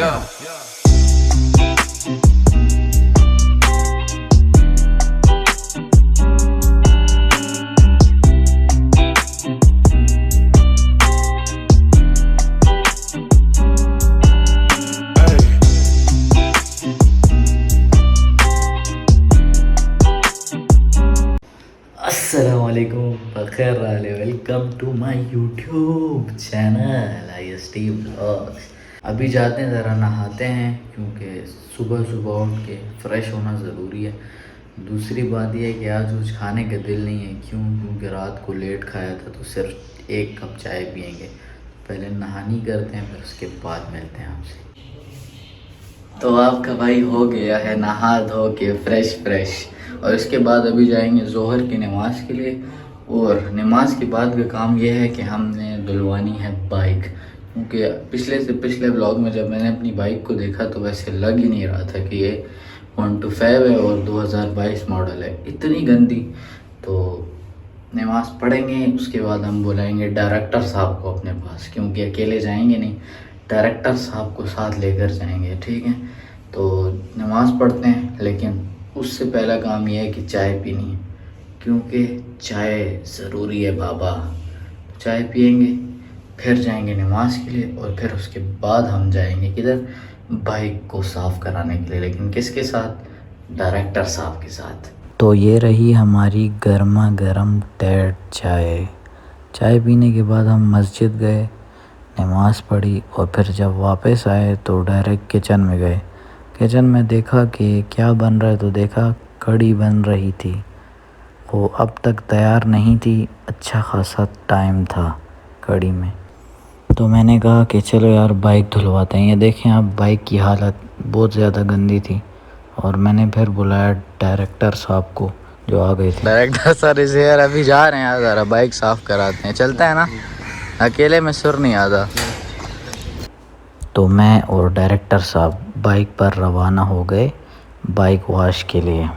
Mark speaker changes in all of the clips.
Speaker 1: अस्सलामुअलैकुम बखैर वाले, welcome to my YouTube channel IST vlogs. अभी जाते हैं ज़रा नहाते हैं क्योंकि सुबह सुबह उठ के फ़्रेश होना ज़रूरी है। दूसरी बात यह है कि आज कुछ खाने का दिल नहीं है, क्योंकि रात को लेट खाया था तो सिर्फ एक कप चाय पियेंगे। पहले नहानी करते हैं, फिर उसके बाद मिलते हैं आपसे। तो आपका भाई हो गया है नहा धो के फ्रेश और इसके बाद अभी जाएंगे ज़ोहर की नमाज़ के लिए। और नमाज के बाद का काम यह है कि हमने धुलवानी है बाइक, क्योंकि पिछले व्लॉग में जब मैंने अपनी बाइक को देखा तो वैसे लग ही नहीं रहा था कि ये 125 है और 2022 मॉडल है, इतनी गंदी। तो नमाज़ पढ़ेंगे, उसके बाद हम बुलाएंगे डायरेक्टर साहब को अपने पास, क्योंकि अकेले जाएंगे नहीं, डायरेक्टर साहब को साथ लेकर जाएंगे, ठीक है। तो नमाज़ पढ़ते हैं, लेकिन उससे पहला काम यह है कि चाय पीनी है, क्योंकि चाय ज़रूरी है बाबा। चाय पियेंगे, फिर जाएंगे नमाज के लिए और फिर उसके बाद हम जाएंगे किधर, बाइक को साफ़ कराने के लिए, लेकिन किसके साथ, डायरेक्टर साहब के साथ। तो ये रही हमारी गर्मा गर्म टैट चाय पीने के बाद हम मस्जिद गए, नमाज़ पढ़ी और फिर जब वापस आए तो डायरेक्ट किचन में गए। किचन में देखा कि क्या बन रहा है, तो देखा कढ़ी बन रही थी। वो अब तक तैयार नहीं थी, अच्छा खासा टाइम था कढ़ी में। तो मैंने कहा कि चलो यार बाइक धुलवाते हैं। ये देखें आप, बाइक की हालत बहुत ज़्यादा गंदी थी। और मैंने फिर बुलाया डायरेक्टर साहब को, जो आ गए थे। डायरेक्टर सर इसे यार अभी जा रहे हैं, ज़रा बाइक साफ़ कराते हैं, चलता है ना, अकेले में सुर नहीं आता। तो मैं और डायरेक्टर साहब बाइक पर रवाना हो गए बाइक वॉश के लिए।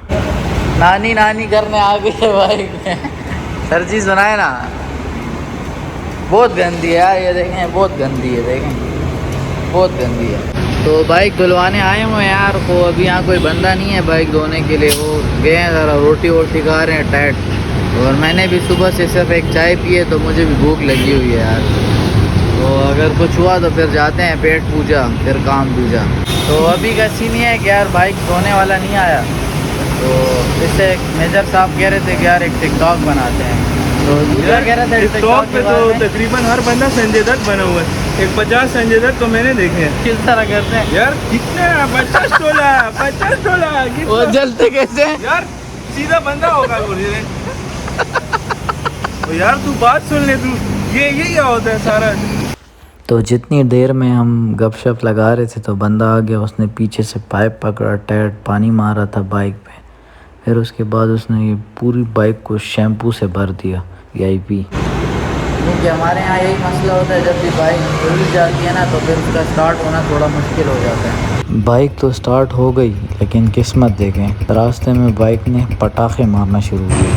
Speaker 1: नानी करने आ गई है बाइक में। सर जी सुनाए ना, बहुत गंदी है यार, ये देखें बहुत गंदी है, देखें बहुत गंदी है। तो बाइक धुलवाने आए हुए हैं यार, वो अभी यहाँ कोई बंदा नहीं है बाइक धोने के लिए, वो गए हैं ज़रा रोटी वोटी खा रहे हैं टाइट। और मैंने भी सुबह से सिर्फ एक चाय पी है, तो मुझे भी भूख लगी हुई है यार। तो अगर कुछ हुआ तो फिर जाते हैं पेट पूजा, फिर काम दूजा। तो अभी का सीन ये है कि यार बाइक धोने वाला नहीं आया, तो इससे मेजर साहब कह रहे थे कि यार एक टिकटॉक बनाते हैं। तो क्या कह रहे थे
Speaker 2: टिकटॉक पे, तो तकरीबन हर बंदा संजय दत्त बना हुआ है। एक 50 संजय दत्त तो मैंने देखे हैं।
Speaker 1: किस तरह करते हैं
Speaker 2: यार, कितने 50 डॉलर
Speaker 1: वो जलते कैसे
Speaker 2: यार, सीधा बंदा होगा वो। यार तू बात सुन ले, तू ये क्या होता है सारा।
Speaker 1: तो जितनी देर में हम गपशप लगा रहे थे तो बंदा आ गया, उसने पीछे से पाइप पकड़ा, टायर पानी मारा था बाइक पे। फिर उसके बाद उसने ये पूरी बाइक को शैम्पू से भर दिया VIP। क्योंकि हमारे यहाँ यही मसला होता है, जब भी बाइक धुल जाती है ना तो फिर उसका स्टार्ट होना थोड़ा मुश्किल हो जाता है। बाइक तो स्टार्ट हो गई, लेकिन किस्मत देखें, रास्ते में बाइक ने पटाखे मारना शुरू किए।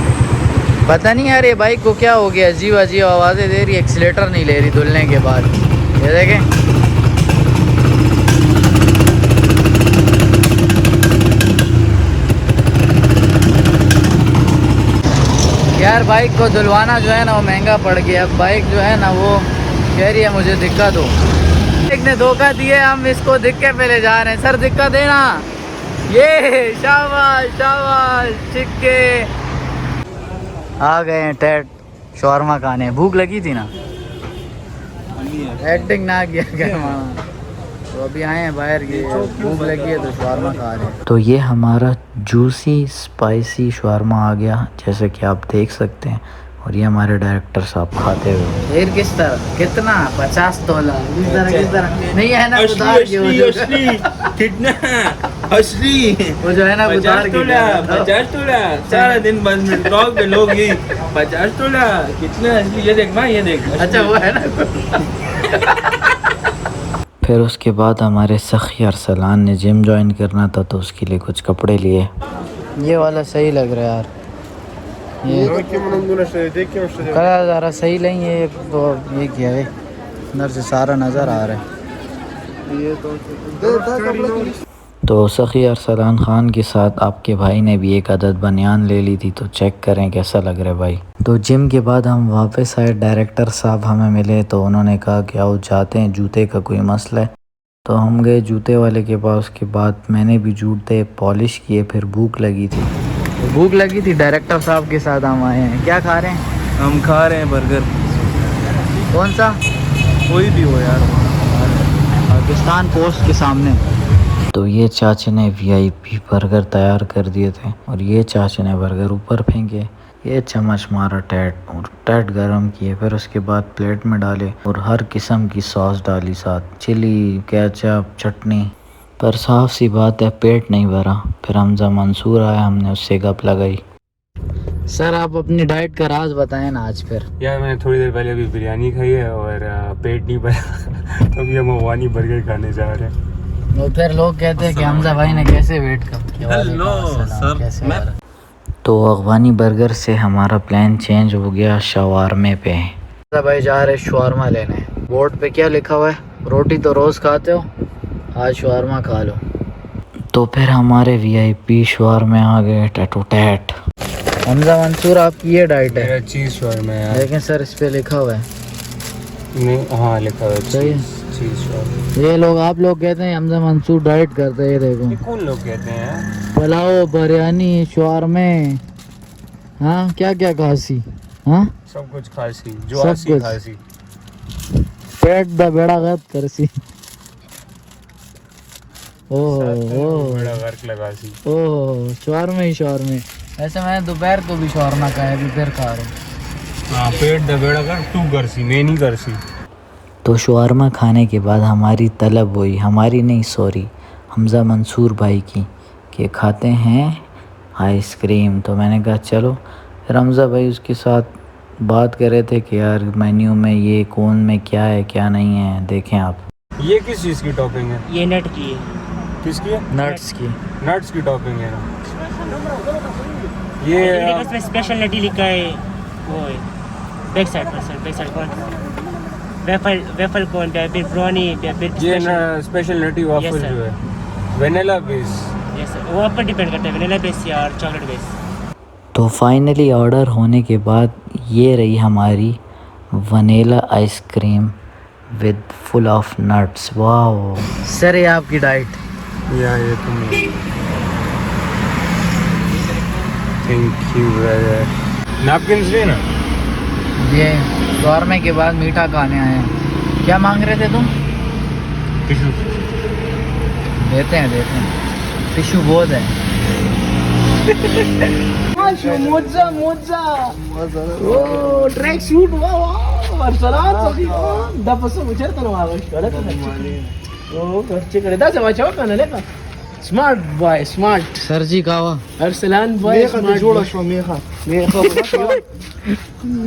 Speaker 1: पता नहीं यार ये बाइक को क्या हो गया, अजीब आवाज़ें दे रही, एक्सीलेटर नहीं ले रही धुलने के बाद। ये देखें, यार बाइक को धुलवाना जो है ना वो महंगा पड़ गया। अब बाइक जो है ना वो कह रही है मुझे दिक्कत हो, एक ने धोखा दिया, हम इसको दिक्कत पे ले जा रहे हैं। सर दिक्कत देना, ये शाबाश चिक्के आ गए हैं टैट शौरमा खाने। भूख लगी थी ना, एक्टिंग ना किया कर मामा। तो अभी आए हैं बाहर, ये भूख लगी है तो शौरमा खा रहे हैं। तो ये हमारा जूसी स्पाइसी शौरमा आ गया, जैसे कि आप देख सकते हैं। और ये हमारे डायरेक्टर साहब खाते हुए। फिर किस तरह, कितना 50 तोला, किस तरह नहीं है ना,
Speaker 2: कितना असली
Speaker 1: वो जो है ना
Speaker 2: 50 तोला सारा दिन बस ब्लॉग पे लोग यही 50 तोला कितना असली। ये देख माँ, ये देख,
Speaker 1: अच्छा वो है ना। फिर उसके बाद हमारे सखी अरसलान ने जिम ज्वाइन करना था, तो उसके लिए कुछ कपड़े लिए। ये वाला सही लग रहा है यार, ये ज़रा सही नहीं है तो ये किया है, अंदर से सारा नज़र आ रहा है। तो सखी अरसलान ख़ान के साथ आपके भाई ने भी एक अदद बनियान ले ली थी, तो चेक करें कैसा लग रहा है भाई। तो जिम के बाद हम वापस आए, डायरेक्टर साहब हमें मिले तो उन्होंने कहा कि आओ जाते हैं, जूते का कोई मसला है। तो हम गए जूते वाले के पास। उसके बाद मैंने भी जूते पॉलिश किए, फिर भूख लगी थी डायरेक्टर साहब के साथ हम आए हैं। क्या खा रहे हैं?
Speaker 2: हम खा रहे हैं बर्गर,
Speaker 1: कौन सा?
Speaker 2: कोई भी हो यार,
Speaker 1: पाकिस्तान पोस्ट के सामने। तो ये चाचे ने वीआईपी बर्गर तैयार कर दिए थे और ये चाचे ने बर्गर ऊपर फेंके। ये चम्मच मारा टैट गरम किए, फिर उसके बाद प्लेट में डाले और हर किस्म की सॉस डाली, साथ चिली, केचप, चटनी। पर साफ सी बात है पेट नहीं भरा। फिर हमजा मंसूर आया, हमने उससे गप लगाई। सर आप अपनी डाइट का राज बताएं ना आज। फिर
Speaker 3: यार मैंने थोड़ी देर पहले अभी बिरयानी खाई है और पेट नहीं भरा तो अभी हम अफगानी बर्गर खाने जा रहे हैं।
Speaker 1: तो फिर लोग कहते हैं कि हमजा भाई ने कैसे वेट कम किया।
Speaker 2: हेलो सर,
Speaker 1: तो अफगानी बर्गर से हमारा प्लान चेंज हो गया शवारमे पे। हमजा भाई जा रहे शवारमा लेने। बोर्ड पे क्या लिखा हुआ है? रोटी तो रोज़ खाते हो, आज शवारमा खा लो। तो फिर हमारे वीआईपी शवारमे आ गए टैटू टैट। हमजा मंसूर आपकी ये डाइट है?
Speaker 3: मेरा चीज़ शवारमा है।
Speaker 1: लेकिन सर इस पे लिखा हुआ है
Speaker 3: नहीं, हाँ लिखा हुआ है
Speaker 1: सही है।
Speaker 3: चीज़ शवारमा।
Speaker 1: ये लोग आप लोग कहते हैं हमजा मंसूर डाइट करते हैं। ये देखो
Speaker 3: ये कौन लोग कहते हैं?
Speaker 1: पुलाव, बिरयानी, शवारमे, हाँ क्या क्या खासी, हाँ
Speaker 3: सब कुछ खासी, जो
Speaker 1: सब
Speaker 3: आसी
Speaker 1: कुछ।
Speaker 3: खासी।
Speaker 1: पेट दा बेड़ा गर्क करसी। ओह
Speaker 3: बड़ा वर्क लगा सी।
Speaker 1: ओह शवारमे ही शवारमे। वैसे मैं दोपहर को भी शवारमा खाया, अभी फिर खा रहा हूँ।
Speaker 3: हाँ पेट दबेड़ा कर तू कर सी, मैं नहीं कर सी।
Speaker 1: तो शवारमा खाने के बाद हमारी तलब हुई, हमारी नहीं सॉरी हमजा मंसूर भाई की, कि खाते हैं आइसक्रीम। तो मैंने कहा चलो। फिर हमजा भाई उसके साथ बात कर रहे थे कि यार मेन्यू में ये कौन में क्या है क्या नहीं है, देखें आप।
Speaker 3: ये किस चीज़ की टॉपिंग है?
Speaker 4: ये नट की है।
Speaker 3: किसकी है?
Speaker 1: नट्स की।
Speaker 3: नट्स की टॉपिंग है ना ये।
Speaker 4: इसमें स्पेशल नटी लिखा है, वो है बैक साइड पर सर, बैक साइड कौन वेफल कौन पे फिर ब्राउनी पे फिर
Speaker 3: ये ना स्पेशल नटी वाफल
Speaker 4: Yes, sir.
Speaker 3: जो है वेनिला बेस।
Speaker 4: यस सर, वो आप पर डिपेंड करता है वनीला बेस या चॉकलेट बेस।
Speaker 1: तो फाइनली ऑर्डर होने के बाद ये रही हमारी vanilla ice cream with full of nuts. वाह सर, ये आपकी डाइट?
Speaker 3: या ये तुम थैंक यू ब्रदर। नैपकिन्स लेना।
Speaker 1: ये शवारमे के बाद मीठा खाने आए हैं। क्या मांग रहे थे तुम?
Speaker 3: टिश्यू।
Speaker 1: देते हैं टिश्यू बहुत है।
Speaker 5: Track suit smart boy smart
Speaker 1: sir ji कावा
Speaker 5: अरसलान बॉय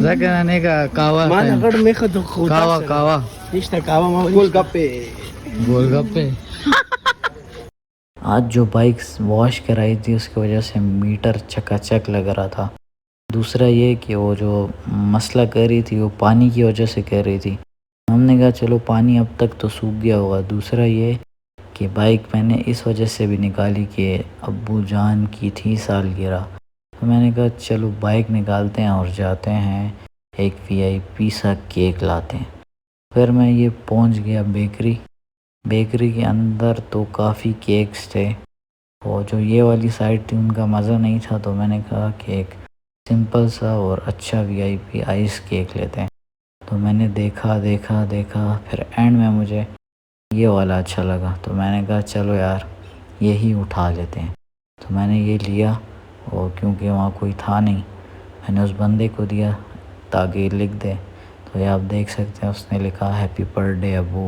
Speaker 1: जगने का कावा कावा गोलगप्पे। आज जो बाइक्स वॉश कराई थी उसकी वजह से मीटर चकाचक लग रहा था। दूसरा ये कि वो जो मसला कर रही थी वो पानी की वजह से कर रही थी। हमने कहा चलो पानी अब तक तो सूख गया होगा। दूसरा ये कि बाइक मैंने इस वजह से भी निकाली कि अब्बू जान की थी सालगिरह। तो मैंने कहा चलो बाइक निकालते हैं और जाते हैं एक वीआईपी सा केक लाते हैं। फिर मैं ये पहुंच गया बेकरी के अंदर। तो काफ़ी केक्स थे और जो ये वाली साइड थी उनका मज़ा नहीं था, तो मैंने कहा कि एक सिंपल सा और अच्छा वीआईपी आइस केक लेते हैं। तो मैंने देखा फिर एंड में मुझे ये वाला अच्छा लगा, तो मैंने कहा चलो यार यही उठा लेते हैं। तो मैंने ये लिया और क्योंकि वहाँ कोई था नहीं मैंने उस बंदे को दिया ताकि लिख दे। तो ये आप देख सकते हैं उसने लिखा हैप्पी बर्थडे अबू।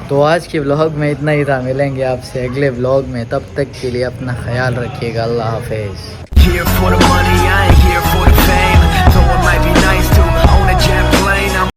Speaker 1: तो आज के व्लॉग में इतना ही था। मिलेंगे आपसे अगले व्लॉग में, तब तक के लिए अपना ख्याल रखिएगा। अल्लाह हाफिज़।